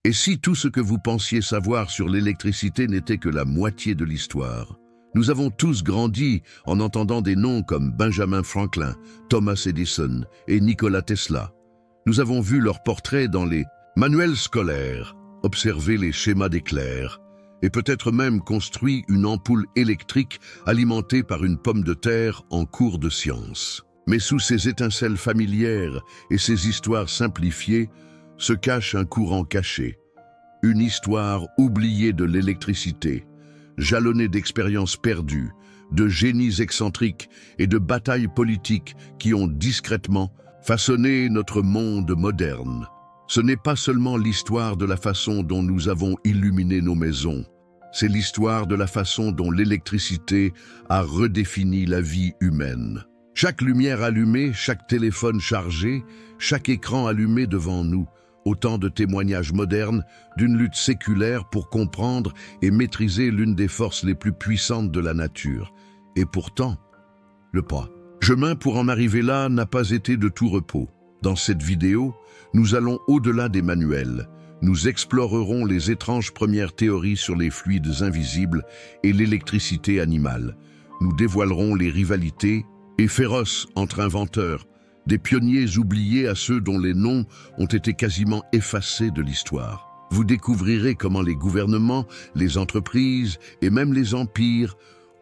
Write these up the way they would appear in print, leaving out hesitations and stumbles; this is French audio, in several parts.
Et si tout ce que vous pensiez savoir sur l'électricité n'était que la moitié de l'histoire? Nous avons tous grandi en entendant des noms comme Benjamin Franklin, Thomas Edison et Nikola Tesla. Nous avons vu leurs portraits dans les manuels scolaires, observé les schémas d'éclairs, et peut-être même construit une ampoule électrique alimentée par une pomme de terre en cours de science. Mais sous ces étincelles familières et ces histoires simplifiées se cache un courant caché, une histoire oubliée de l'électricité, jalonnée d'expériences perdues, de génies excentriques et de batailles politiques qui ont discrètement façonné notre monde moderne. Ce n'est pas seulement l'histoire de la façon dont nous avons illuminé nos maisons, c'est l'histoire de la façon dont l'électricité a redéfini la vie humaine. Chaque lumière allumée, chaque téléphone chargé, chaque écran allumé devant nous, autant de témoignages modernes d'une lutte séculaire pour comprendre et maîtriser l'une des forces les plus puissantes de la nature. Et pourtant, le chemin pour en arriver là n'a pas été de tout repos. Dans cette vidéo, nous allons au-delà des manuels. Nous explorerons les étranges premières théories sur les fluides invisibles et l'électricité animale. Nous dévoilerons les rivalités et féroces entre inventeurs, des pionniers oubliés à ceux dont les noms ont été quasiment effacés de l'histoire. Vous découvrirez comment les gouvernements, les entreprises et même les empires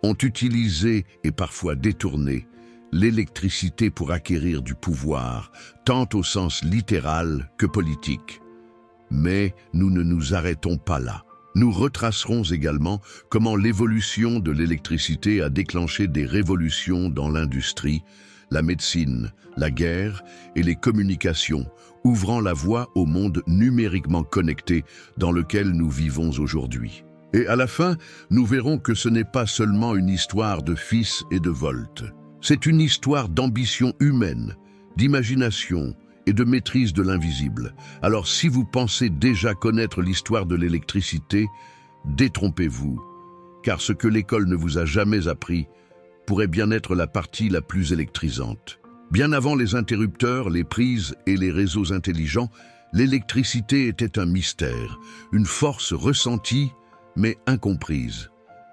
ont utilisé et parfois détourné l'électricité pour acquérir du pouvoir, tant au sens littéral que politique. Mais nous ne nous arrêtons pas là. Nous retracerons également comment l'évolution de l'électricité a déclenché des révolutions dans l'industrie, la médecine, la guerre et les communications, ouvrant la voie au monde numériquement connecté dans lequel nous vivons aujourd'hui. Et à la fin, nous verrons que ce n'est pas seulement une histoire de fils et de volts. C'est une histoire d'ambition humaine, d'imagination et de maîtrise de l'invisible. Alors si vous pensez déjà connaître l'histoire de l'électricité, détrompez-vous, car ce que l'école ne vous a jamais appris pourrait bien être la partie la plus électrisante. Bien avant les interrupteurs, les prises et les réseaux intelligents, l'électricité était un mystère, une force ressentie mais incomprise.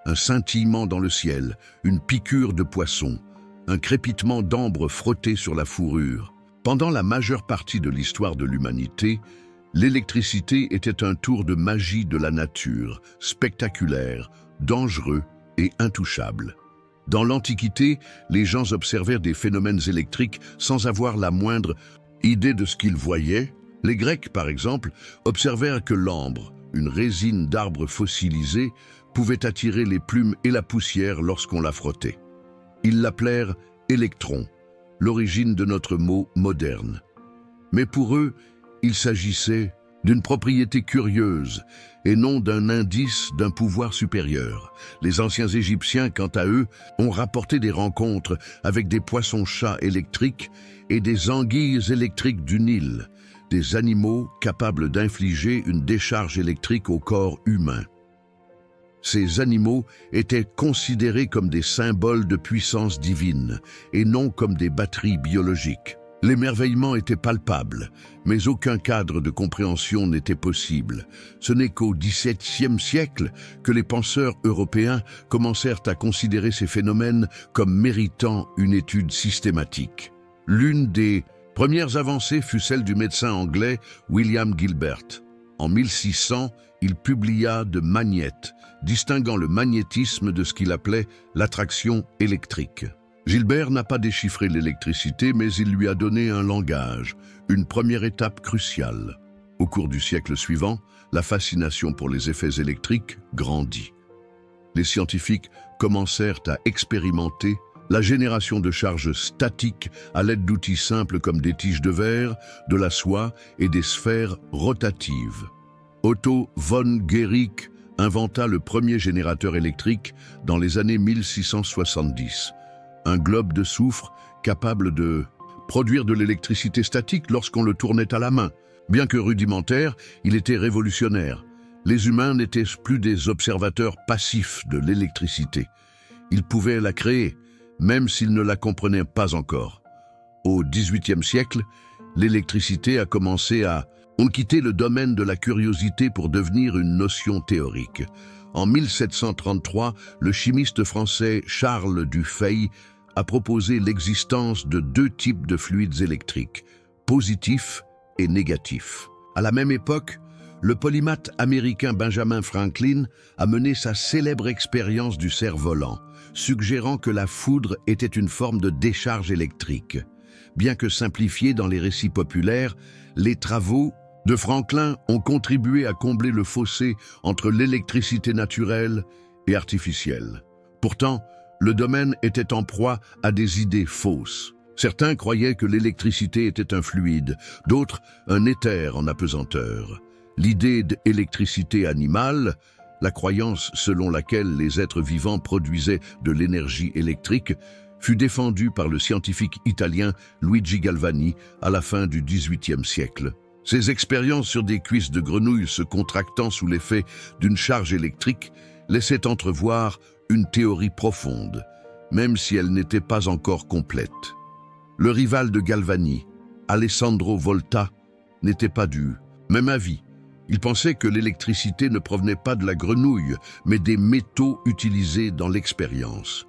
Un scintillement dans le ciel, une piqûre de poisson, un crépitement d'ambre frotté sur la fourrure. Pendant la majeure partie de l'histoire de l'humanité, l'électricité était un tour de magie de la nature, spectaculaire, dangereux et intouchable. Dans l'Antiquité, les gens observèrent des phénomènes électriques sans avoir la moindre idée de ce qu'ils voyaient. Les Grecs, par exemple, observèrent que l'ambre, une résine d'arbres fossilisés, pouvait attirer les plumes et la poussière lorsqu'on la frottait. Ils l'appelèrent électron, l'origine de notre mot moderne. Mais pour eux, il s'agissait d'une propriété curieuse et non d'un indice d'un pouvoir supérieur. Les anciens Égyptiens, quant à eux, ont rapporté des rencontres avec des poissons-chats électriques et des anguilles électriques du Nil, des animaux capables d'infliger une décharge électrique au corps humain. Ces animaux étaient considérés comme des symboles de puissance divine et non comme des batteries biologiques. L'émerveillement était palpable, mais aucun cadre de compréhension n'était possible. Ce n'est qu'au XVIIe siècle que les penseurs européens commencèrent à considérer ces phénomènes comme méritant une étude systématique. L'une des premières avancées fut celle du médecin anglais William Gilbert. En 1600, il publia De Magnete, distinguant le magnétisme de ce qu'il appelait l'attraction électrique. Gilbert n'a pas déchiffré l'électricité, mais il lui a donné un langage, une première étape cruciale. Au cours du siècle suivant, la fascination pour les effets électriques grandit. Les scientifiques commencèrent à expérimenter la génération de charges statiques à l'aide d'outils simples comme des tiges de verre, de la soie et des sphères rotatives. Otto von Guericke inventa le premier générateur électrique dans les années 1670. Un globe de soufre capable de produire de l'électricité statique lorsqu'on le tournait à la main. Bien que rudimentaire, il était révolutionnaire. Les humains n'étaient plus des observateurs passifs de l'électricité. Ils pouvaient la créer, même s'ils ne la comprenaient pas encore. Au XVIIIe siècle, l'électricité a commencé à ont quitté le domaine de la curiosité pour devenir une notion théorique. En 1733, le chimiste français Charles Dufay a proposé l'existence de deux types de fluides électriques, positifs et négatifs. À la même époque, le polymathe américain Benjamin Franklin a mené sa célèbre expérience du cerf-volant, suggérant que la foudre était une forme de décharge électrique. Bien que simplifiés dans les récits populaires, les travaux de Franklin ont contribué à combler le fossé entre l'électricité naturelle et artificielle. Pourtant, le domaine était en proie à des idées fausses. Certains croyaient que l'électricité était un fluide, d'autres un éther en apesanteur. L'idée d'électricité animale, la croyance selon laquelle les êtres vivants produisaient de l'énergie électrique, fut défendue par le scientifique italien Luigi Galvani à la fin du XVIIIe siècle. Ses expériences sur des cuisses de grenouilles se contractant sous l'effet d'une charge électrique laissaient entrevoir une théorie profonde, même si elle n'était pas encore complète. Le rival de Galvani, Alessandro Volta, n'était pas du même avis. Il pensait que l'électricité ne provenait pas de la grenouille, mais des métaux utilisés dans l'expérience.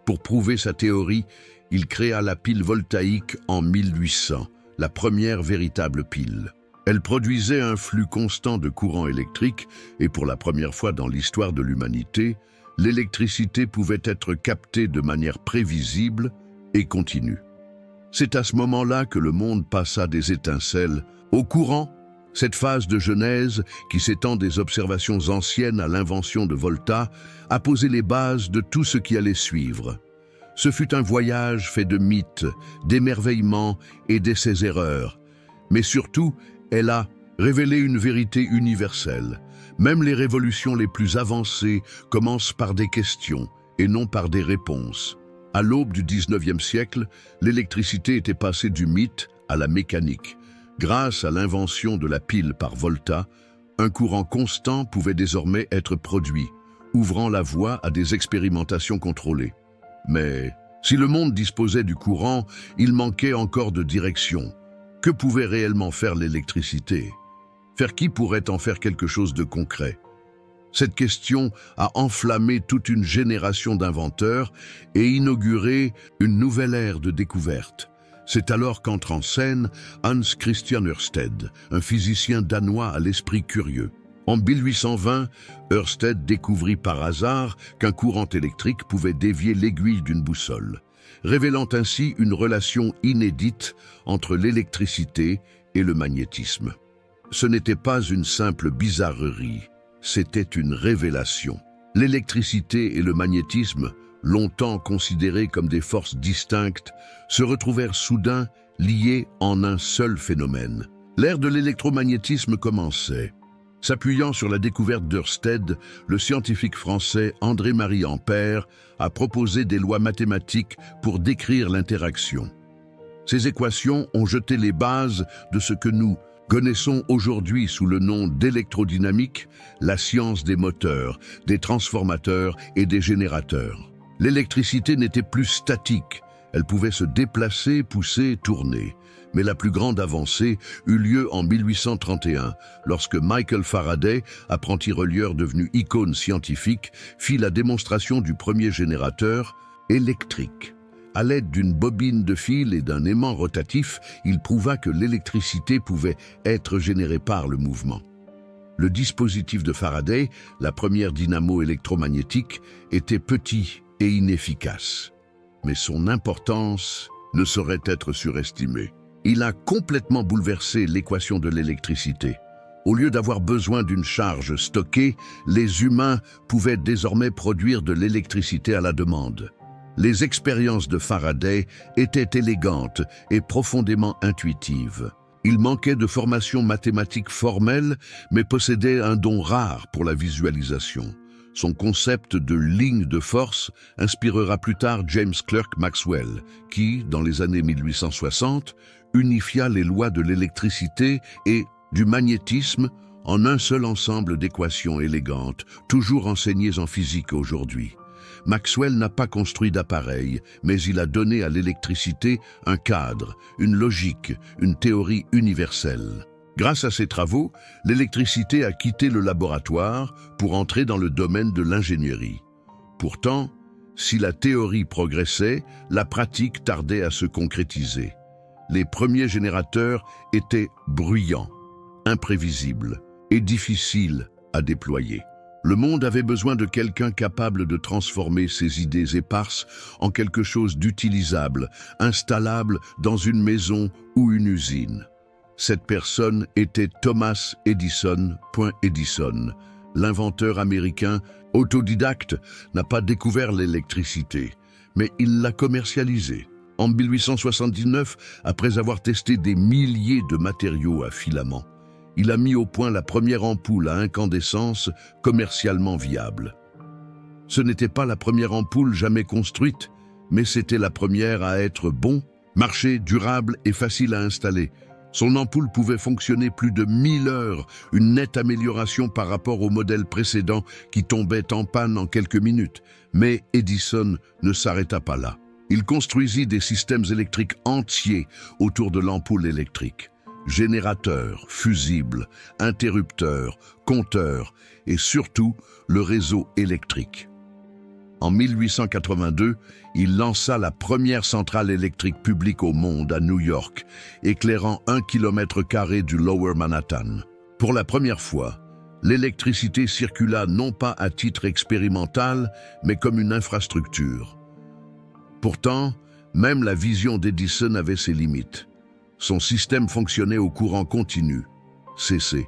Pour prouver sa théorie, il créa la pile voltaïque en 1800, la première véritable pile. Elle produisait un flux constant de courant électrique et pour la première fois dans l'histoire de l'humanité, l'électricité pouvait être captée de manière prévisible et continue. C'est à ce moment-là que le monde passa des étincelles au courant. Cette phase de genèse, qui s'étend des observations anciennes à l'invention de Volta, a posé les bases de tout ce qui allait suivre. Ce fut un voyage fait de mythes, d'émerveillements et d'essais-erreurs. Mais surtout, elle a révélé une vérité universelle. Même les révolutions les plus avancées commencent par des questions et non par des réponses. À l'aube du XIXe siècle, l'électricité était passée du mythe à la mécanique. Grâce à l'invention de la pile par Volta, un courant constant pouvait désormais être produit, ouvrant la voie à des expérimentations contrôlées. Mais si le monde disposait du courant, il manquait encore de direction. Que pouvait réellement faire l'électricité? Faire qui pourrait en faire quelque chose de concret? Cette question a enflammé toute une génération d'inventeurs et inauguré une nouvelle ère de découverte. C'est alors qu'entre en scène Hans Christian Ørsted, un physicien danois à l'esprit curieux. En 1820, Ørsted découvrit par hasard qu'un courant électrique pouvait dévier l'aiguille d'une boussole, révélant ainsi une relation inédite entre l'électricité et le magnétisme. Ce n'était pas une simple bizarrerie, c'était une révélation. L'électricité et le magnétisme, longtemps considérés comme des forces distinctes, se retrouvèrent soudain liés en un seul phénomène. L'ère de l'électromagnétisme commençait. S'appuyant sur la découverte d'Ørsted, le scientifique français André-Marie Ampère a proposé des lois mathématiques pour décrire l'interaction. Ces équations ont jeté les bases de ce que nous connaissons aujourd'hui sous le nom d'électrodynamique, la science des moteurs, des transformateurs et des générateurs. L'électricité n'était plus statique, elle pouvait se déplacer, pousser, tourner. Mais la plus grande avancée eut lieu en 1831, lorsque Michael Faraday, apprenti relieur devenu icône scientifique, fit la démonstration du premier générateur électrique. À l'aide d'une bobine de fil et d'un aimant rotatif, il prouva que l'électricité pouvait être générée par le mouvement. Le dispositif de Faraday, la première dynamo électromagnétique, était petit et inefficace. Mais son importance ne saurait être surestimée. Il a complètement bouleversé l'équation de l'électricité. Au lieu d'avoir besoin d'une charge stockée, les humains pouvaient désormais produire de l'électricité à la demande. Les expériences de Faraday étaient élégantes et profondément intuitives. Il manquait de formation mathématique formelle, mais possédait un don rare pour la visualisation. Son concept de ligne de force inspirera plus tard James Clerk Maxwell, qui, dans les années 1860, unifia les lois de l'électricité et du magnétisme en un seul ensemble d'équations élégantes, toujours enseignées en physique aujourd'hui. Maxwell n'a pas construit d'appareil, mais il a donné à l'électricité un cadre, une logique, une théorie universelle. Grâce à ces travaux, l'électricité a quitté le laboratoire pour entrer dans le domaine de l'ingénierie. Pourtant, si la théorie progressait, la pratique tardait à se concrétiser. Les premiers générateurs étaient bruyants, imprévisibles et difficiles à déployer. Le monde avait besoin de quelqu'un capable de transformer ses idées éparses en quelque chose d'utilisable, installable dans une maison ou une usine. Cette personne était Thomas Edison. Edison, l'inventeur américain autodidacte, n'a pas découvert l'électricité, mais il l'a commercialisée. En 1879, après avoir testé des milliers de matériaux à filaments, il a mis au point la première ampoule à incandescence commercialement viable. Ce n'était pas la première ampoule jamais construite, mais c'était la première à être bon, marché, durable et facile à installer. Son ampoule pouvait fonctionner plus de 1000 heures, une nette amélioration par rapport au modèle précédent qui tombait en panne en quelques minutes. Mais Edison ne s'arrêta pas là. Il construisit des systèmes électriques entiers autour de l'ampoule électrique. Générateurs, fusibles, interrupteurs, compteurs et surtout le réseau électrique. En 1882, il lança la première centrale électrique publique au monde à New York, éclairant 1 km² du Lower Manhattan. Pour la première fois, l'électricité circula non pas à titre expérimental, mais comme une infrastructure. Pourtant, même la vision d'Edison avait ses limites. Son système fonctionnait au courant continu, CC,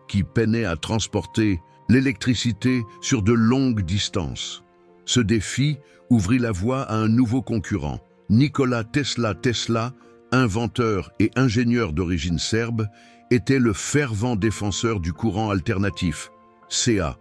qui peinait à transporter l'électricité sur de longues distances. Ce défi ouvrit la voie à un nouveau concurrent. Nikola Tesla, inventeur et ingénieur d'origine serbe, était le fervent défenseur du courant alternatif, CA,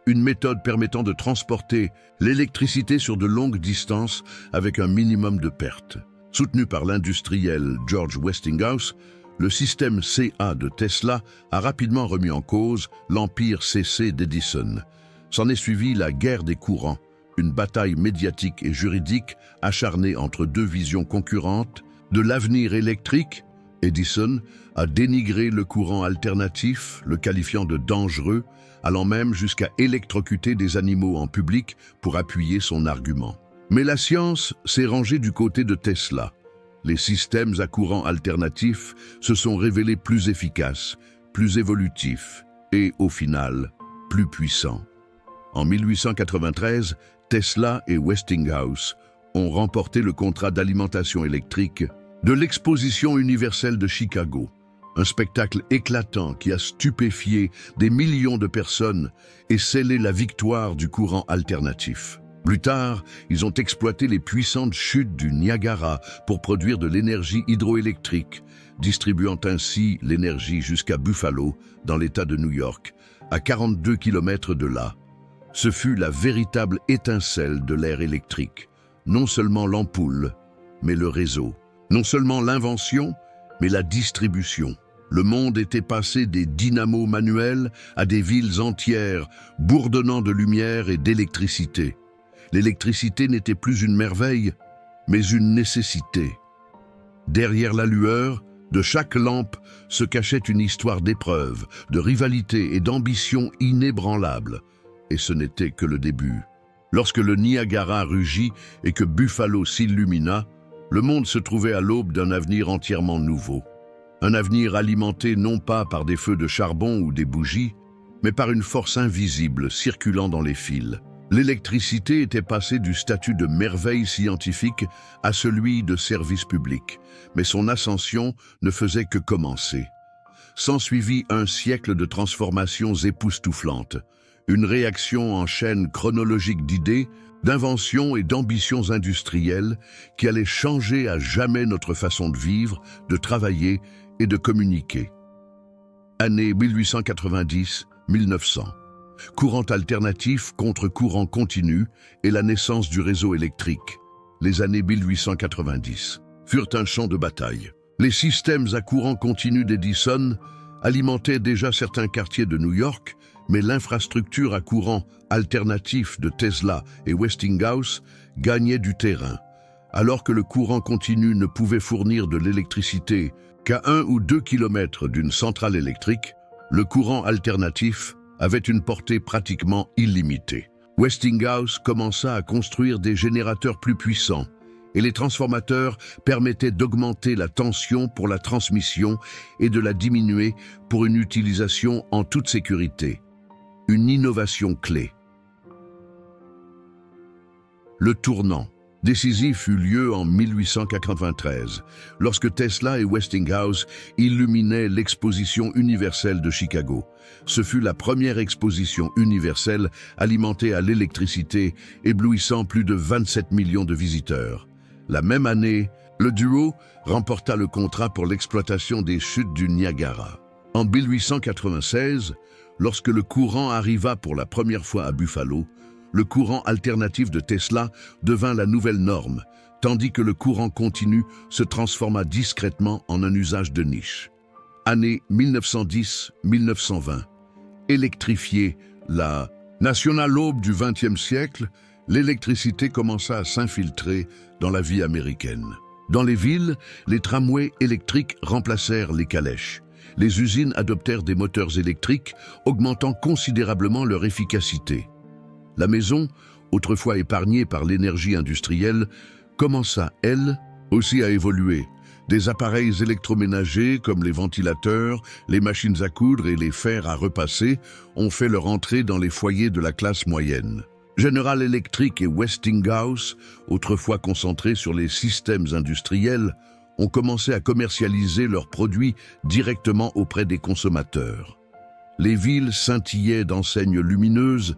une méthode permettant de transporter l'électricité sur de longues distances avec un minimum de pertes. Soutenu par l'industriel George Westinghouse, le système CA de Tesla a rapidement remis en cause l'empire CC d'Edison. S'en est suivi la guerre des courants, une bataille médiatique et juridique acharnée entre deux visions concurrentes. De l'avenir électrique, Edison a dénigré le courant alternatif, le qualifiant de dangereux, allant même jusqu'à électrocuter des animaux en public pour appuyer son argument. Mais la science s'est rangée du côté de Tesla. Les systèmes à courant alternatif se sont révélés plus efficaces, plus évolutifs et, au final, plus puissants. En 1893, Tesla et Westinghouse ont remporté le contrat d'alimentation électrique de l'Exposition universelle de Chicago, un spectacle éclatant qui a stupéfié des millions de personnes et scellé la victoire du courant alternatif. Plus tard, ils ont exploité les puissantes chutes du Niagara pour produire de l'énergie hydroélectrique, distribuant ainsi l'énergie jusqu'à Buffalo, dans l'État de New York, à 42 km de là. Ce fut la véritable étincelle de l'ère électrique. Non seulement l'ampoule, mais le réseau. Non seulement l'invention, mais la distribution. Le monde était passé des dynamos manuels à des villes entières, bourdonnant de lumière et d'électricité. L'électricité n'était plus une merveille, mais une nécessité. Derrière la lueur, de chaque lampe se cachait une histoire d'épreuves, de rivalité et d'ambition inébranlables. Et ce n'était que le début. Lorsque le Niagara rugit et que Buffalo s'illumina, le monde se trouvait à l'aube d'un avenir entièrement nouveau. Un avenir alimenté non pas par des feux de charbon ou des bougies, mais par une force invisible circulant dans les fils. L'électricité était passée du statut de merveille scientifique à celui de service public, mais son ascension ne faisait que commencer. S'ensuivit un siècle de transformations époustouflantes, une réaction en chaîne chronologique d'idées, d'inventions et d'ambitions industrielles qui allaient changer à jamais notre façon de vivre, de travailler et de communiquer. Année 1890-1900. Courant alternatif contre courant continu et la naissance du réseau électrique. Les années 1890 furent un champ de bataille. Les systèmes à courant continu d'Edison alimentaient déjà certains quartiers de New York, mais l'infrastructure à courant alternatif de Tesla et Westinghouse gagnait du terrain. Alors que le courant continu ne pouvait fournir de l'électricité Qu'à 1 ou 2 kilomètres d'une centrale électrique, le courant alternatif avait une portée pratiquement illimitée. Westinghouse commença à construire des générateurs plus puissants et les transformateurs permettaient d'augmenter la tension pour la transmission et de la diminuer pour une utilisation en toute sécurité. Une innovation clé. Le tournant décisif eut lieu en 1893, lorsque Tesla et Westinghouse illuminaient l'exposition universelle de Chicago. Ce fut la première exposition universelle alimentée à l'électricité, éblouissant plus de 27 millions de visiteurs. La même année, le duo remporta le contrat pour l'exploitation des chutes du Niagara. En 1896, lorsque le courant arriva pour la première fois à Buffalo, le courant alternatif de Tesla devint la nouvelle norme, tandis que le courant continu se transforma discrètement en un usage de niche. Année 1910-1920. Électrifier la nation à l'aube du XXe siècle, l'électricité commença à s'infiltrer dans la vie américaine. Dans les villes, les tramways électriques remplacèrent les calèches. Les usines adoptèrent des moteurs électriques, augmentant considérablement leur efficacité. La maison, autrefois épargnée par l'énergie industrielle, commença, elle, aussi à évoluer. Des appareils électroménagers comme les ventilateurs, les machines à coudre et les fers à repasser ont fait leur entrée dans les foyers de la classe moyenne. General Electric et Westinghouse, autrefois concentrés sur les systèmes industriels, ont commencé à commercialiser leurs produits directement auprès des consommateurs. Les villes scintillaient d'enseignes lumineuses,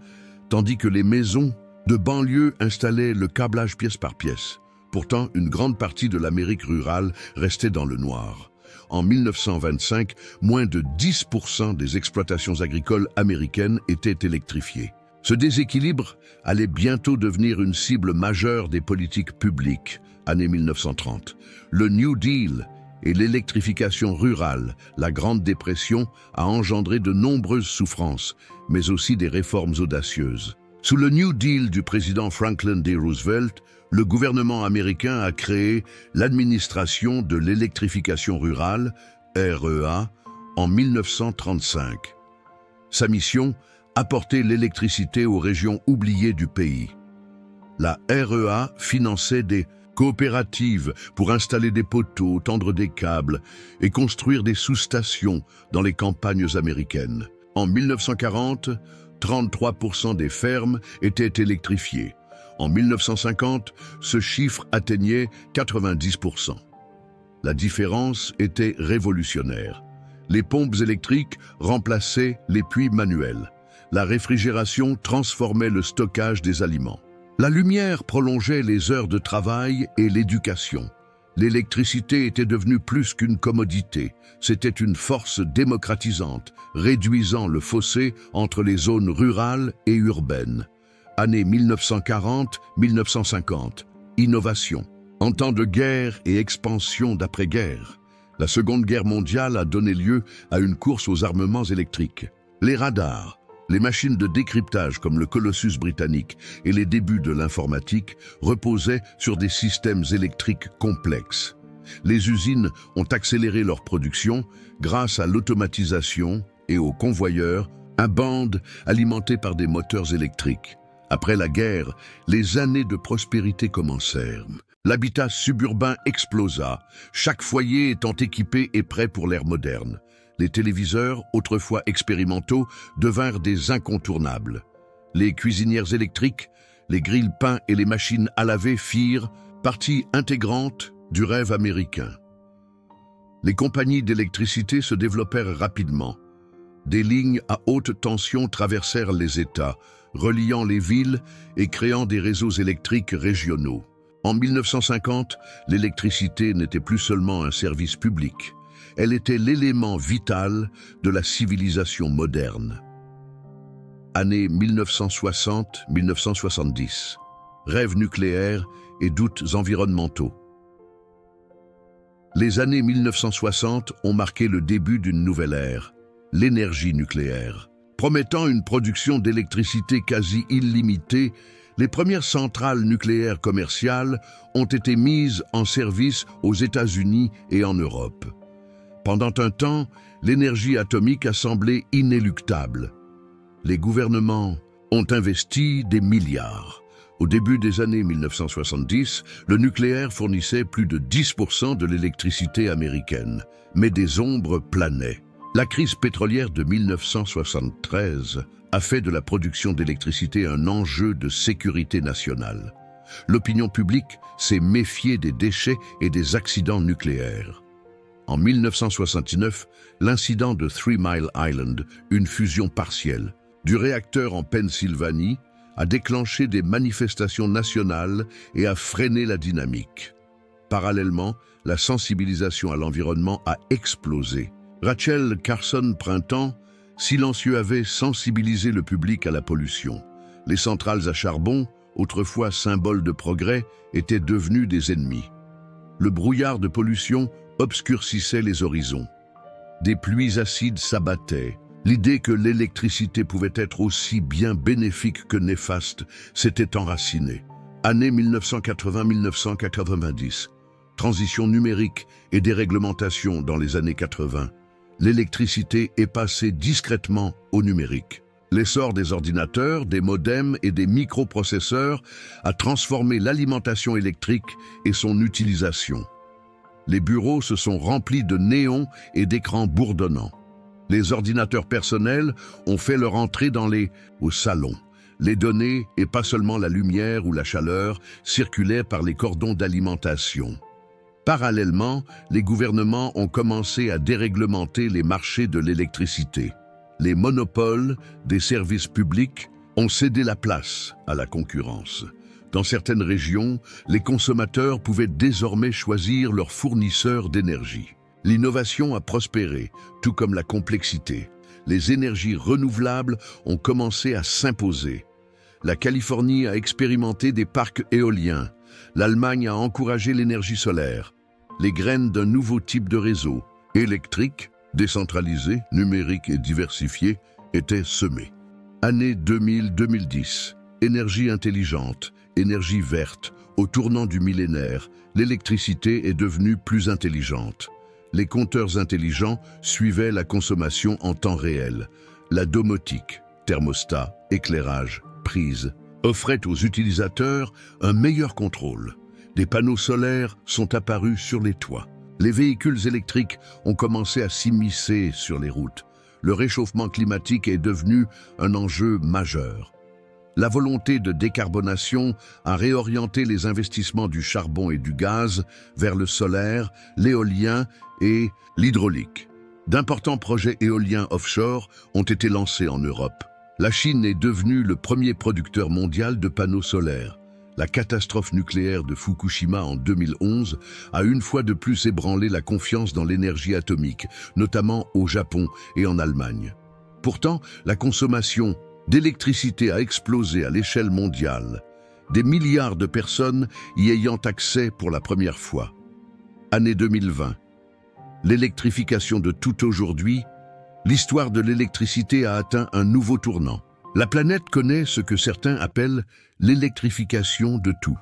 tandis que les maisons de banlieue installaient le câblage pièce par pièce. Pourtant, une grande partie de l'Amérique rurale restait dans le noir. En 1925, moins de 10% des exploitations agricoles américaines étaient électrifiées. Ce déséquilibre allait bientôt devenir une cible majeure des politiques publiques, année 1930. Le New Deal et l'électrification rurale, la Grande Dépression, a engendré de nombreuses souffrances, mais aussi des réformes audacieuses. Sous le New Deal du président Franklin D. Roosevelt, le gouvernement américain a créé l'Administration de l'électrification rurale, REA, en 1935. Sa mission, apporter l'électricité aux régions oubliées du pays. La REA finançait des coopératives pour installer des poteaux, tendre des câbles et construire des sous-stations dans les campagnes américaines. En 1940, 33% des fermes étaient électrifiées. En 1950, ce chiffre atteignait 90%. La différence était révolutionnaire. Les pompes électriques remplaçaient les puits manuels. La réfrigération transformait le stockage des aliments. La lumière prolongeait les heures de travail et l'éducation. L'électricité était devenue plus qu'une commodité. C'était une force démocratisante, réduisant le fossé entre les zones rurales et urbaines. Année 1940-1950. Innovation. En temps de guerre et expansion d'après-guerre, la Seconde Guerre mondiale a donné lieu à une course aux armements électriques. Les radars, les machines de décryptage comme le Colossus britannique et les débuts de l'informatique reposaient sur des systèmes électriques complexes. Les usines ont accéléré leur production grâce à l'automatisation et aux convoyeurs à bande alimentés par des moteurs électriques. Après la guerre, les années de prospérité commencèrent. L'habitat suburbain explosa, chaque foyer étant équipé et prêt pour l'ère moderne. Les téléviseurs, autrefois expérimentaux, devinrent des incontournables. Les cuisinières électriques, les grille-pains et les machines à laver firent partie intégrante du rêve américain. Les compagnies d'électricité se développèrent rapidement. Des lignes à haute tension traversèrent les États, reliant les villes et créant des réseaux électriques régionaux. En 1950, l'électricité n'était plus seulement un service public. Elle était l'élément vital de la civilisation moderne. Année 1960-1970. Rêves nucléaires et doutes environnementaux. Les années 1960 ont marqué le début d'une nouvelle ère, l'énergie nucléaire. Promettant une production d'électricité quasi illimitée, les premières centrales nucléaires commerciales ont été mises en service aux États-Unis et en Europe. Pendant un temps, l'énergie atomique a semblé inéluctable. Les gouvernements ont investi des milliards. Au début des années 1970, le nucléaire fournissait plus de 10% de l'électricité américaine, mais des ombres planaient. La crise pétrolière de 1973 a fait de la production d'électricité un enjeu de sécurité nationale. L'opinion publique s'est méfiée des déchets et des accidents nucléaires. En 1969, l'incident de Three Mile Island, une fusion partielle, du réacteur en Pennsylvanie, a déclenché des manifestations nationales et a freiné la dynamique. Parallèlement, la sensibilisation à l'environnement a explosé. Rachel Carson Printemps, silencieux, avait sensibilisé le public à la pollution. Les centrales à charbon, autrefois symboles de progrès, étaient devenues des ennemis. Le brouillard de pollution obscurcissait les horizons. Des pluies acides s'abattaient. L'idée que l'électricité pouvait être aussi bien bénéfique que néfaste s'était enracinée. Année 1980-1990. Transition numérique et déréglementation dans les années 80. L'électricité est passée discrètement au numérique. L'essor des ordinateurs, des modems et des microprocesseurs a transformé l'alimentation électrique et son utilisation. Les bureaux se sont remplis de néons et d'écrans bourdonnants. Les ordinateurs personnels ont fait leur entrée au salon. Les données, et pas seulement la lumière ou la chaleur, circulaient par les cordons d'alimentation. Parallèlement, les gouvernements ont commencé à déréglementer les marchés de l'électricité. Les monopoles des services publics ont cédé la place à la concurrence. Dans certaines régions, les consommateurs pouvaient désormais choisir leur fournisseur d'énergie. L'innovation a prospéré, tout comme la complexité. Les énergies renouvelables ont commencé à s'imposer. La Californie a expérimenté des parcs éoliens. L'Allemagne a encouragé l'énergie solaire. Les graines d'un nouveau type de réseau, électrique, décentralisé, numérique et diversifié, étaient semées. Année 2000-2010, énergie intelligente, énergie verte, au tournant du millénaire, l'électricité est devenue plus intelligente. Les compteurs intelligents suivaient la consommation en temps réel. La domotique, thermostat, éclairage, prise, offrait aux utilisateurs un meilleur contrôle. Des panneaux solaires sont apparus sur les toits. Les véhicules électriques ont commencé à s'immiscer sur les routes. Le réchauffement climatique est devenu un enjeu majeur. La volonté de décarbonation a réorienté les investissements du charbon et du gaz vers le solaire, l'éolien et l'hydraulique. D'importants projets éoliens offshore ont été lancés en Europe. La Chine est devenue le premier producteur mondial de panneaux solaires. La catastrophe nucléaire de Fukushima en 2011 a une fois de plus ébranlé la confiance dans l'énergie atomique, notamment au Japon et en Allemagne. Pourtant, la consommation d'électricité a explosé à l'échelle mondiale, des milliards de personnes y ayant accès pour la première fois. Année 2020. L'électrification de tout aujourd'hui, l'histoire de l'électricité a atteint un nouveau tournant. La planète connaît ce que certains appellent l'électrification de tout.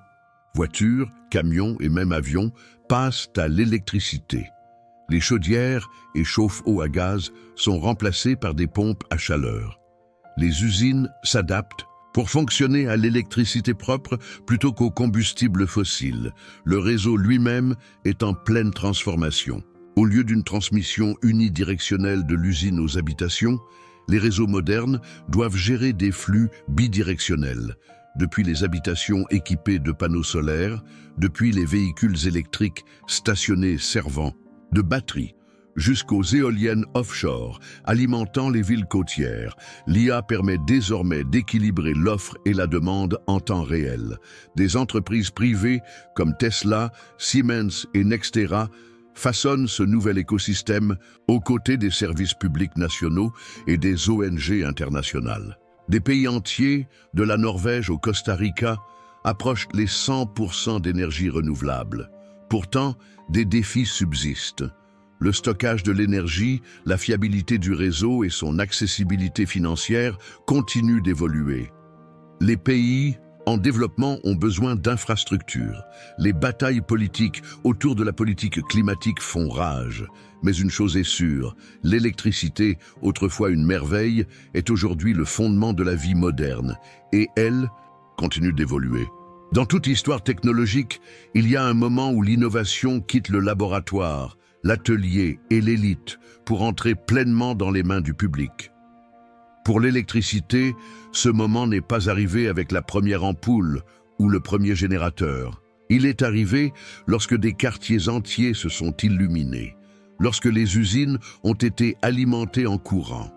Voitures, camions et même avions passent à l'électricité. Les chaudières et chauffe-eau à gaz sont remplacées par des pompes à chaleur. Les usines s'adaptent pour fonctionner à l'électricité propre plutôt qu'aux combustibles fossiles. Le réseau lui-même est en pleine transformation. Au lieu d'une transmission unidirectionnelle de l'usine aux habitations, les réseaux modernes doivent gérer des flux bidirectionnels, depuis les habitations équipées de panneaux solaires, depuis les véhicules électriques stationnés servant de batteries, jusqu'aux éoliennes offshore alimentant les villes côtières. L'IA permet désormais d'équilibrer l'offre et la demande en temps réel. Des entreprises privées comme Tesla, Siemens et Nextera façonnent ce nouvel écosystème aux côtés des services publics nationaux et des ONG internationales. Des pays entiers, de la Norvège au Costa Rica, approchent les 100% d'énergie renouvelable. Pourtant, des défis subsistent. Le stockage de l'énergie, la fiabilité du réseau et son accessibilité financière continuent d'évoluer. Les pays en développement ont besoin d'infrastructures. Les batailles politiques autour de la politique climatique font rage. Mais une chose est sûre, l'électricité, autrefois une merveille, est aujourd'hui le fondement de la vie moderne. Et elle continue d'évoluer. Dans toute histoire technologique, il y a un moment où l'innovation quitte le laboratoire, l'atelier et l'élite pour entrer pleinement dans les mains du public. Pour l'électricité, ce moment n'est pas arrivé avec la première ampoule ou le premier générateur. Il est arrivé lorsque des quartiers entiers se sont illuminés, lorsque les usines ont été alimentées en courant,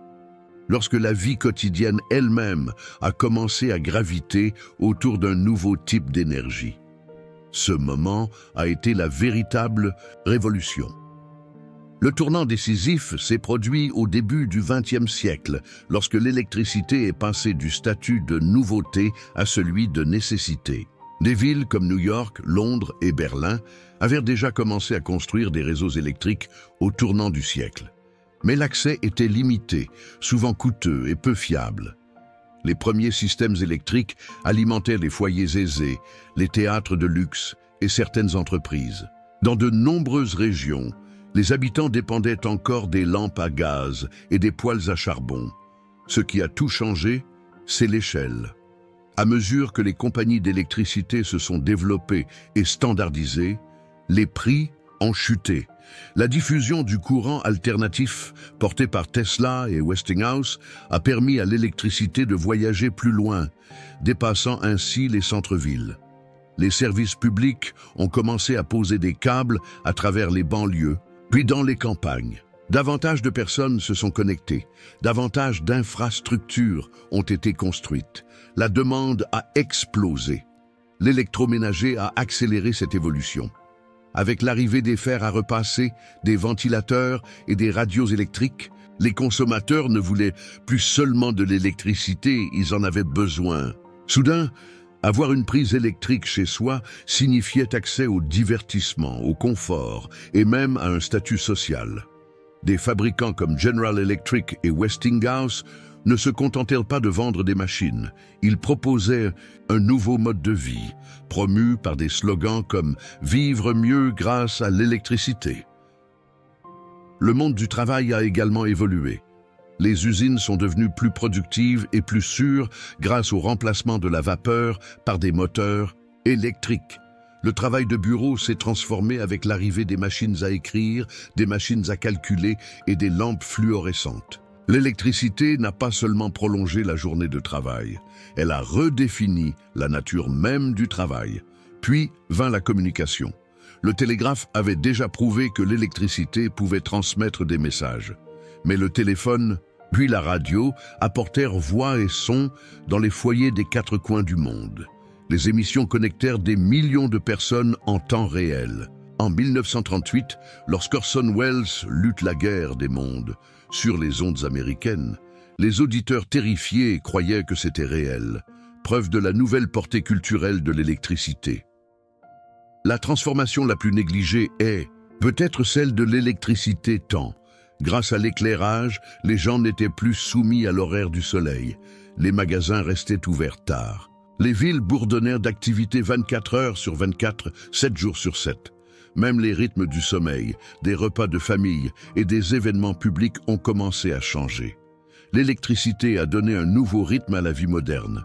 lorsque la vie quotidienne elle-même a commencé à graviter autour d'un nouveau type d'énergie. Ce moment a été la véritable révolution. Le tournant décisif s'est produit au début du XXe siècle, lorsque l'électricité est passée du statut de nouveauté à celui de nécessité. Des villes comme New York, Londres et Berlin avaient déjà commencé à construire des réseaux électriques au tournant du siècle. Mais l'accès était limité, souvent coûteux et peu fiable. Les premiers systèmes électriques alimentaient les foyers aisés, les théâtres de luxe et certaines entreprises. Dans de nombreuses régions, les habitants dépendaient encore des lampes à gaz et des poêles à charbon. Ce qui a tout changé, c'est l'échelle. À mesure que les compagnies d'électricité se sont développées et standardisées, les prix ont chuté. La diffusion du courant alternatif porté par Tesla et Westinghouse a permis à l'électricité de voyager plus loin, dépassant ainsi les centres-villes. Les services publics ont commencé à poser des câbles à travers les banlieues, puis dans les campagnes. Davantage de personnes se sont connectées, davantage d'infrastructures ont été construites. La demande a explosé. L'électroménager a accéléré cette évolution. Avec l'arrivée des fers à repasser, des ventilateurs et des radios électriques, les consommateurs ne voulaient plus seulement de l'électricité, ils en avaient besoin. Soudain, avoir une prise électrique chez soi signifiait accès au divertissement, au confort et même à un statut social. Des fabricants comme General Electric et Westinghouse ne se contentèrent pas de vendre des machines. Ils proposaient un nouveau mode de vie, promu par des slogans comme « Vivre mieux grâce à l'électricité ». Le monde du travail a également évolué. Les usines sont devenues plus productives et plus sûres grâce au remplacement de la vapeur par des moteurs électriques. Le travail de bureau s'est transformé avec l'arrivée des machines à écrire, des machines à calculer et des lampes fluorescentes. L'électricité n'a pas seulement prolongé la journée de travail, elle a redéfini la nature même du travail. Puis vint la communication. Le télégraphe avait déjà prouvé que l'électricité pouvait transmettre des messages. Mais le téléphone, puis la radio, apportèrent voix et son dans les foyers des quatre coins du monde. Les émissions connectèrent des millions de personnes en temps réel. En 1938, lorsqu'Orson Welles lutte la guerre des mondes sur les ondes américaines, les auditeurs terrifiés croyaient que c'était réel, preuve de la nouvelle portée culturelle de l'électricité. La transformation la plus négligée est peut-être celle de l'électricité-temps. Grâce à l'éclairage, les gens n'étaient plus soumis à l'horaire du soleil. Les magasins restaient ouverts tard. Les villes bourdonnèrent d'activités 24 heures sur 24, 7 jours sur 7. Même les rythmes du sommeil, des repas de famille et des événements publics ont commencé à changer. L'électricité a donné un nouveau rythme à la vie moderne.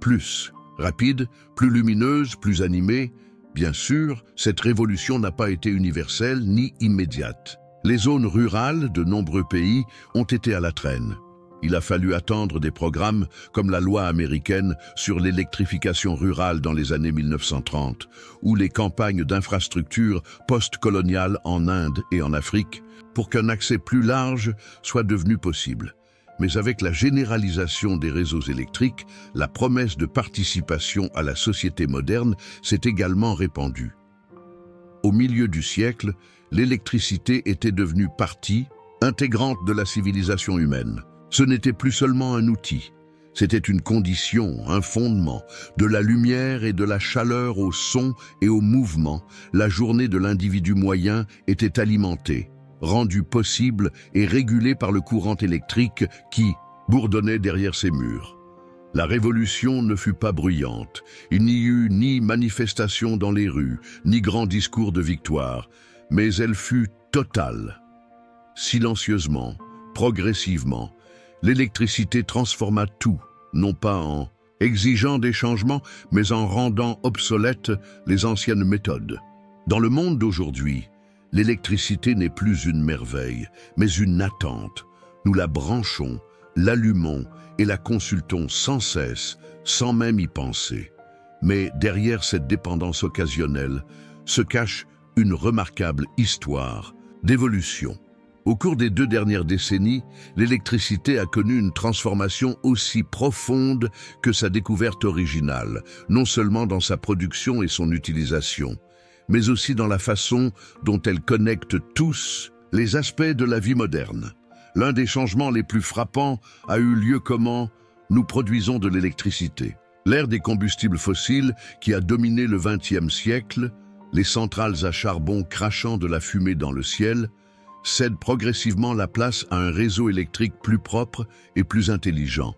Plus rapide, plus lumineuse, plus animée. Bien sûr, cette révolution n'a pas été universelle ni immédiate. Les zones rurales de nombreux pays ont été à la traîne. Il a fallu attendre des programmes comme la loi américaine sur l'électrification rurale dans les années 1930 ou les campagnes d'infrastructures post-coloniales en Inde et en Afrique pour qu'un accès plus large soit devenu possible. Mais avec la généralisation des réseaux électriques, la promesse de participation à la société moderne s'est également répandue. Au milieu du siècle, l'électricité était devenue partie intégrante de la civilisation humaine. Ce n'était plus seulement un outil, c'était une condition, un fondement. De la lumière et de la chaleur au son et au mouvement, la journée de l'individu moyen était alimentée, rendue possible et régulée par le courant électrique qui bourdonnait derrière ses murs. La révolution ne fut pas bruyante. Il n'y eut ni manifestation dans les rues, ni grand discours de victoire, mais elle fut totale. Silencieusement, progressivement, l'électricité transforma tout, non pas en exigeant des changements, mais en rendant obsolètes les anciennes méthodes. Dans le monde d'aujourd'hui, l'électricité n'est plus une merveille, mais une attente. Nous la branchons, l'allumons et la consultons sans cesse, sans même y penser. Mais derrière cette dépendance occasionnelle se cache une remarquable histoire d'évolution. Au cours des 2 dernières décennies, l'électricité a connu une transformation aussi profonde que sa découverte originale, non seulement dans sa production et son utilisation, mais aussi dans la façon dont elle connecte tous les aspects de la vie moderne. L'un des changements les plus frappants a eu lieu comment nous produisons de l'électricité. L'ère des combustibles fossiles qui a dominé le XXe siècle, les centrales à charbon crachant de la fumée dans le ciel, cède progressivement la place à un réseau électrique plus propre et plus intelligent.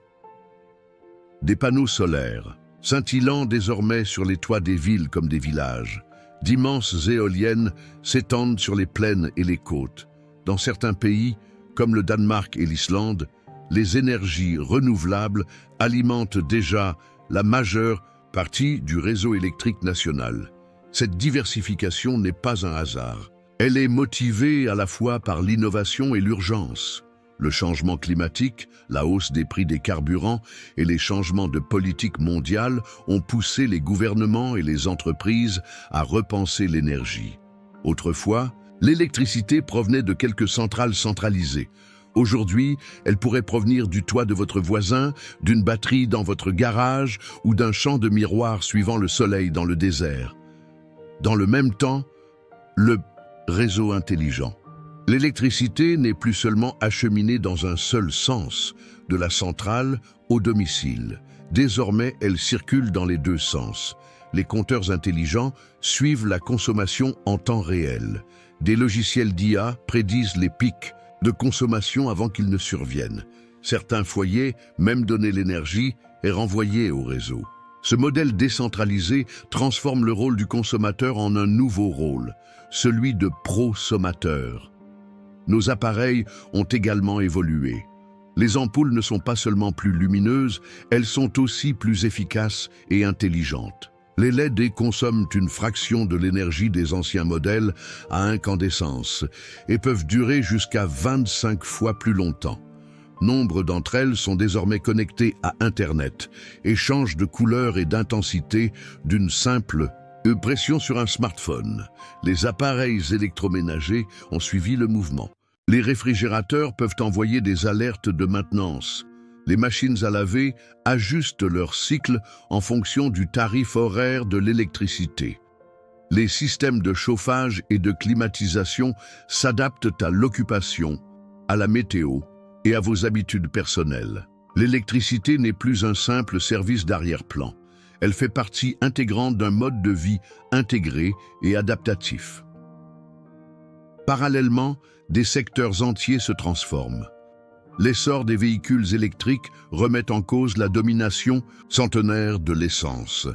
Des panneaux solaires, scintillant désormais sur les toits des villes comme des villages, d'immenses éoliennes s'étendent sur les plaines et les côtes. Dans certains pays, comme le Danemark et l'Islande, les énergies renouvelables alimentent déjà la majeure partie du réseau électrique national. Cette diversification n'est pas un hasard. Elle est motivée à la fois par l'innovation et l'urgence. Le changement climatique, la hausse des prix des carburants et les changements de politique mondiale ont poussé les gouvernements et les entreprises à repenser l'énergie. Autrefois, l'électricité provenait de quelques centrales centralisées. Aujourd'hui, elle pourrait provenir du toit de votre voisin, d'une batterie dans votre garage ou d'un champ de miroirs suivant le soleil dans le désert. Dans le même temps, le réseau intelligent. L'électricité n'est plus seulement acheminée dans un seul sens, de la centrale au domicile. Désormais, elle circule dans les 2 sens. Les compteurs intelligents suivent la consommation en temps réel. Des logiciels d'IA prédisent les pics de consommation avant qu'ils ne surviennent. Certains foyers, même donner l'énergie, est renvoyée au réseau. Ce modèle décentralisé transforme le rôle du consommateur en un nouveau rôle, celui de prosommateur. Nos appareils ont également évolué. Les ampoules ne sont pas seulement plus lumineuses, elles sont aussi plus efficaces et intelligentes. Les LED consomment une fraction de l'énergie des anciens modèles à incandescence et peuvent durer jusqu'à 25 fois plus longtemps. Nombre d'entre elles sont désormais connectées à Internet et changent de couleur et d'intensité d'une simple pression sur un smartphone. Les appareils électroménagers ont suivi le mouvement. Les réfrigérateurs peuvent envoyer des alertes de maintenance. Les machines à laver ajustent leur cycle en fonction du tarif horaire de l'électricité. Les systèmes de chauffage et de climatisation s'adaptent à l'occupation, à la météo et à vos habitudes personnelles. L'électricité n'est plus un simple service d'arrière-plan. Elle fait partie intégrante d'un mode de vie intégré et adaptatif. Parallèlement, des secteurs entiers se transforment. L'essor des véhicules électriques remet en cause la domination centenaire de l'essence.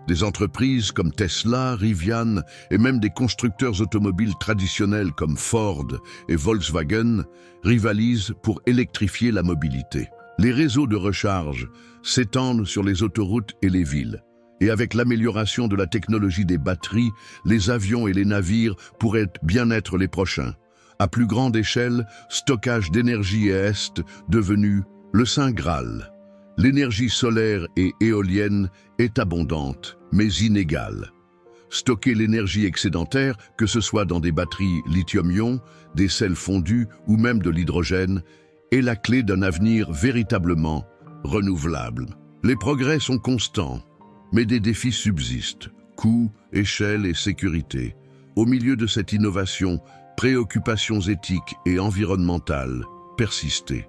Des entreprises comme Tesla, Rivian et même des constructeurs automobiles traditionnels comme Ford et Volkswagen rivalisent pour électrifier la mobilité. Les réseaux de recharge s'étendent sur les autoroutes et les villes. Et avec l'amélioration de la technologie des batteries, les avions et les navires pourraient bien être les prochains. À plus grande échelle, stockage d'énergie est devenu le Saint Graal. L'énergie solaire et éolienne est abondante, mais inégale. Stocker l'énergie excédentaire, que ce soit dans des batteries lithium-ion, des sels fondus ou même de l'hydrogène, est la clé d'un avenir véritablement renouvelable. Les progrès sont constants, mais des défis subsistent, coûts, échelle et sécurité. Au milieu de cette innovation, préoccupations éthiques et environnementales persistaient.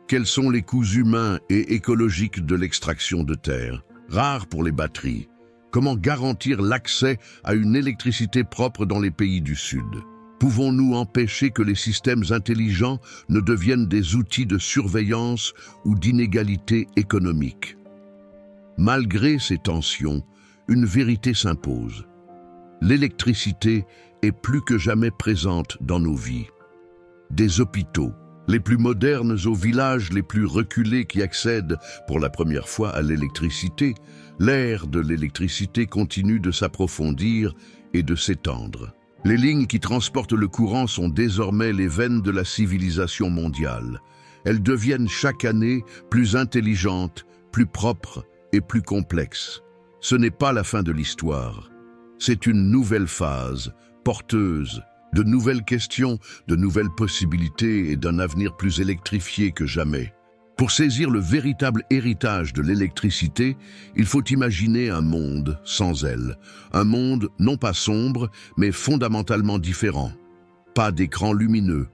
Quels sont les coûts humains et écologiques de l'extraction de terre, rares pour les batteries? Comment garantir l'accès à une électricité propre dans les pays du Sud? Pouvons-nous empêcher que les systèmes intelligents ne deviennent des outils de surveillance ou d'inégalité économique? Malgré ces tensions, une vérité s'impose. L'électricité est plus que jamais présente dans nos vies. Des hôpitaux, les plus modernes aux villages les plus reculés qui accèdent pour la première fois à l'électricité, l'ère de l'électricité continue de s'approfondir et de s'étendre. Les lignes qui transportent le courant sont désormais les veines de la civilisation mondiale. Elles deviennent chaque année plus intelligentes, plus propres et plus complexes. Ce n'est pas la fin de l'histoire. C'est une nouvelle phase, porteuse de nouvelles questions, de nouvelles possibilités et d'un avenir plus électrifié que jamais. Pour saisir le véritable héritage de l'électricité, il faut imaginer un monde sans elle. Un monde non pas sombre, mais fondamentalement différent. Pas d'écran lumineux,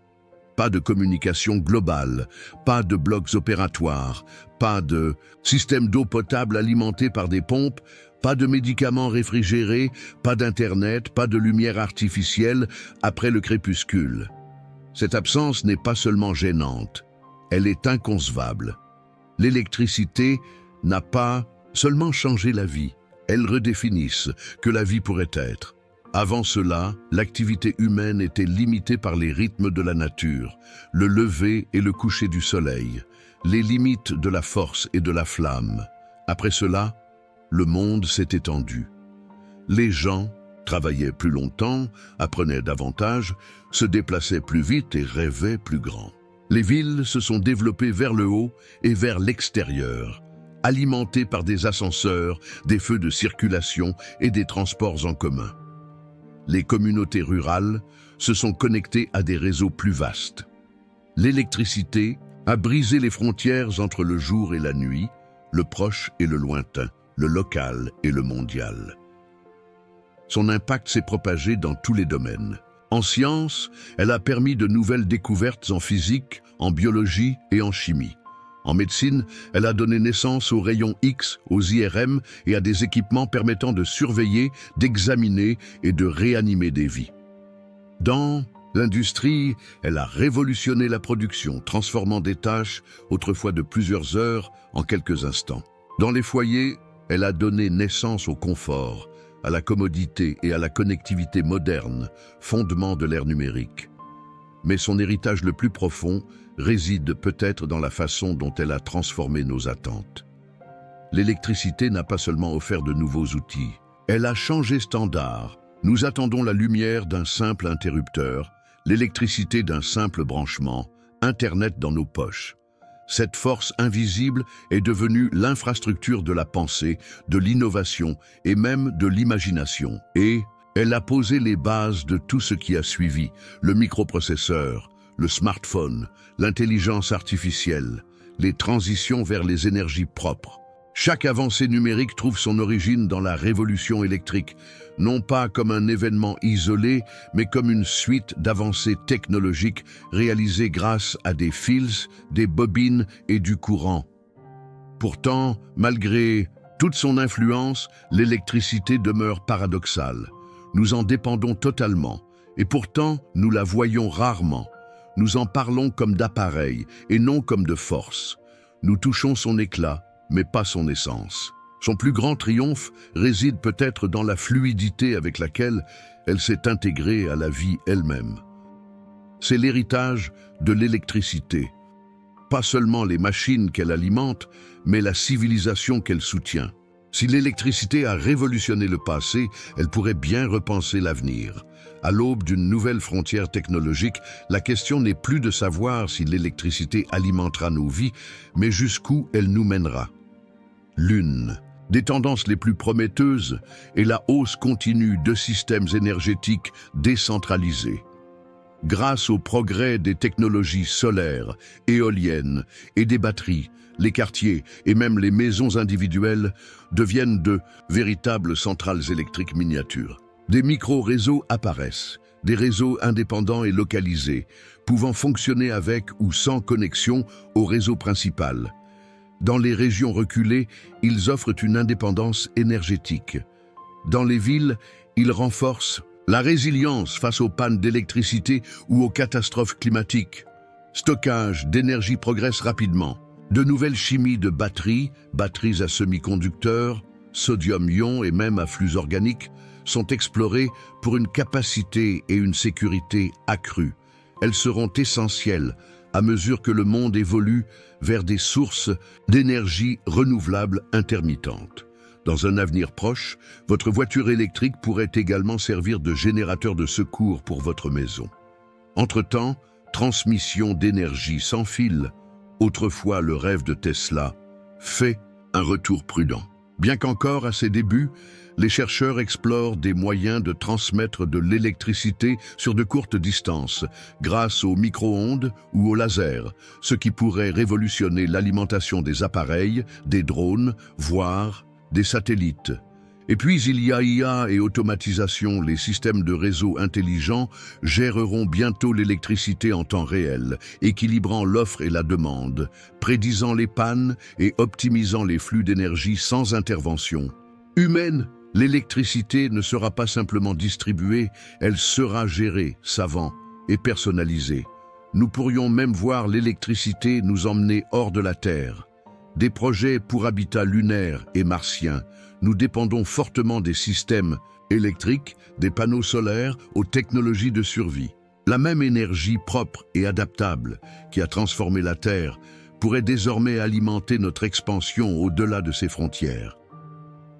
pas de communication globale, pas de blocs opératoires, pas de système d'eau potable alimenté par des pompes, pas de médicaments réfrigérés, pas d'internet, pas de lumière artificielle après le crépuscule. Cette absence n'est pas seulement gênante, elle est inconcevable. L'électricité n'a pas seulement changé la vie, elle redéfinit ce que la vie pourrait être. Avant cela, l'activité humaine était limitée par les rythmes de la nature, le lever et le coucher du soleil, les limites de la force et de la flamme. Après cela, le monde s'est étendu. Les gens travaillaient plus longtemps, apprenaient davantage, se déplaçaient plus vite et rêvaient plus grand. Les villes se sont développées vers le haut et vers l'extérieur, alimentées par des ascenseurs, des feux de circulation et des transports en commun. Les communautés rurales se sont connectées à des réseaux plus vastes. L'électricité a brisé les frontières entre le jour et la nuit, le proche et le lointain, le local et le mondial. Son impact s'est propagé dans tous les domaines. En science, elle a permis de nouvelles découvertes en physique, en biologie et en chimie. En médecine, elle a donné naissance aux rayons X, aux IRM et à des équipements permettant de surveiller, d'examiner et de réanimer des vies. Dans l'industrie, elle a révolutionné la production, transformant des tâches, autrefois de plusieurs heures, en quelques instants. Dans les foyers, elle a donné naissance au confort, à la commodité et à la connectivité moderne, fondement de l'ère numérique. Mais son héritage le plus profond réside peut-être dans la façon dont elle a transformé nos attentes. L'électricité n'a pas seulement offert de nouveaux outils, elle a changé standard. Nous attendons la lumière d'un simple interrupteur, l'électricité d'un simple branchement, Internet dans nos poches. Cette force invisible est devenue l'infrastructure de la pensée, de l'innovation et même de l'imagination. Et elle a posé les bases de tout ce qui a suivi, le microprocesseur, le smartphone, l'intelligence artificielle, les transitions vers les énergies propres. Chaque avancée numérique trouve son origine dans la révolution électrique, non pas comme un événement isolé, mais comme une suite d'avancées technologiques réalisées grâce à des fils, des bobines et du courant. Pourtant, malgré toute son influence, l'électricité demeure paradoxale. Nous en dépendons totalement, et pourtant nous la voyons rarement. Nous en parlons comme d'appareil et non comme de force. Nous touchons son éclat, mais pas son essence. Son plus grand triomphe réside peut-être dans la fluidité avec laquelle elle s'est intégrée à la vie elle-même. C'est l'héritage de l'électricité. Pas seulement les machines qu'elle alimente, mais la civilisation qu'elle soutient. Si l'électricité a révolutionné le passé, elle pourrait bien repenser l'avenir. À l'aube d'une nouvelle frontière technologique, la question n'est plus de savoir si l'électricité alimentera nos vies, mais jusqu'où elle nous mènera. L'une des tendances les plus prometteuses est la hausse continue de systèmes énergétiques décentralisés. Grâce au progrès des technologies solaires, éoliennes et des batteries, les quartiers et même les maisons individuelles deviennent de véritables centrales électriques miniatures. Des micro-réseaux apparaissent, des réseaux indépendants et localisés, pouvant fonctionner avec ou sans connexion au réseau principal. Dans les régions reculées, ils offrent une indépendance énergétique. Dans les villes, ils renforcent la résilience face aux pannes d'électricité ou aux catastrophes climatiques. Stockage d'énergie progresse rapidement. De nouvelles chimies de batteries à semi-conducteurs, sodium-ion et même à flux organiques sont explorées pour une capacité et une sécurité accrues. Elles seront essentielles à mesure que le monde évolue vers des sources d'énergie renouvelable intermittentes. Dans un avenir proche, votre voiture électrique pourrait également servir de générateur de secours pour votre maison. Entre-temps, transmission d'énergie sans fil, autrefois le rêve de Tesla, fait un retour prudent. Bien qu'encore à ses débuts, les chercheurs explorent des moyens de transmettre de l'électricité sur de courtes distances, grâce aux micro-ondes ou au laser, ce qui pourrait révolutionner l'alimentation des appareils, des drones, voire des satellites. Et puis il y a IA et automatisation. Les systèmes de réseau intelligents géreront bientôt l'électricité en temps réel, équilibrant l'offre et la demande, prédisant les pannes et optimisant les flux d'énergie sans intervention humaine. L'électricité ne sera pas simplement distribuée, elle sera gérée, savante et personnalisée. Nous pourrions même voir l'électricité nous emmener hors de la Terre. Des projets pour habitats lunaires et martiens. Nous dépendons fortement des systèmes électriques, des panneaux solaires aux technologies de survie. La même énergie propre et adaptable qui a transformé la Terre pourrait désormais alimenter notre expansion au-delà de ses frontières.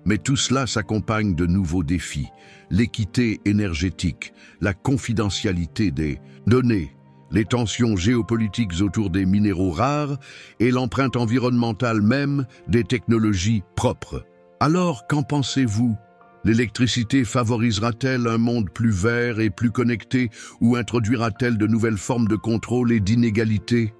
Mais tout cela s'accompagne de nouveaux défis, l'équité énergétique, la confidentialité des données, les tensions géopolitiques autour des minéraux rares et l'empreinte environnementale même des technologies propres. Alors, qu'en pensez-vous? L'électricité favorisera-t-elle un monde plus vert et plus connecté ou introduira-t-elle de nouvelles formes de contrôle et d'inégalité?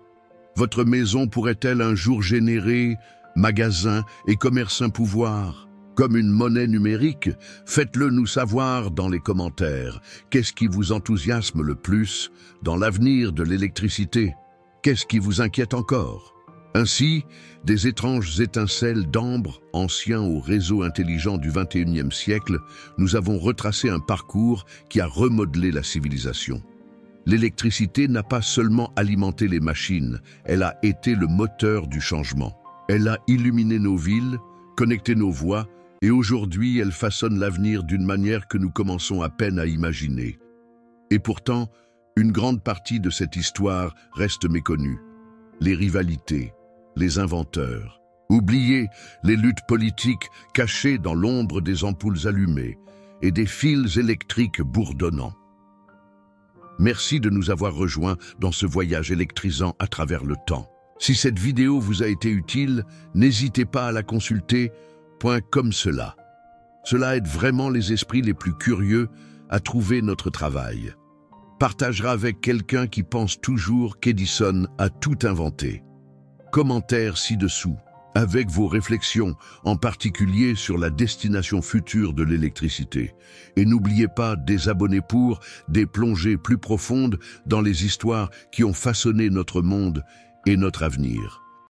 Votre maison pourrait-elle un jour générer magasins et commerces un pouvoir? Comme une monnaie numérique, faites-le nous savoir dans les commentaires. Qu'est-ce qui vous enthousiasme le plus dans l'avenir de l'électricité? Qu'est-ce qui vous inquiète encore? Ainsi, des étranges étincelles d'ambre, anciens au réseau intelligent du XXIe siècle, nous avons retracé un parcours qui a remodelé la civilisation. L'électricité n'a pas seulement alimenté les machines, elle a été le moteur du changement. Elle a illuminé nos villes, connecté nos voies, et aujourd'hui elle façonne l'avenir d'une manière que nous commençons à peine à imaginer. Et pourtant, une grande partie de cette histoire reste méconnue. Les rivalités, les inventeurs, oubliez les luttes politiques cachées dans l'ombre des ampoules allumées et des fils électriques bourdonnants. Merci de nous avoir rejoints dans ce voyage électrisant à travers le temps. Si cette vidéo vous a été utile, n'hésitez pas à la consulter. Comme cela. Cela aide vraiment les esprits les plus curieux à trouver notre travail. Partagera avec quelqu'un qui pense toujours qu'Edison a tout inventé. Commentaire ci-dessous, avec vos réflexions, en particulier sur la destination future de l'électricité. Et n'oubliez pas de désabonner pour des plongées plus profondes dans les histoires qui ont façonné notre monde et notre avenir.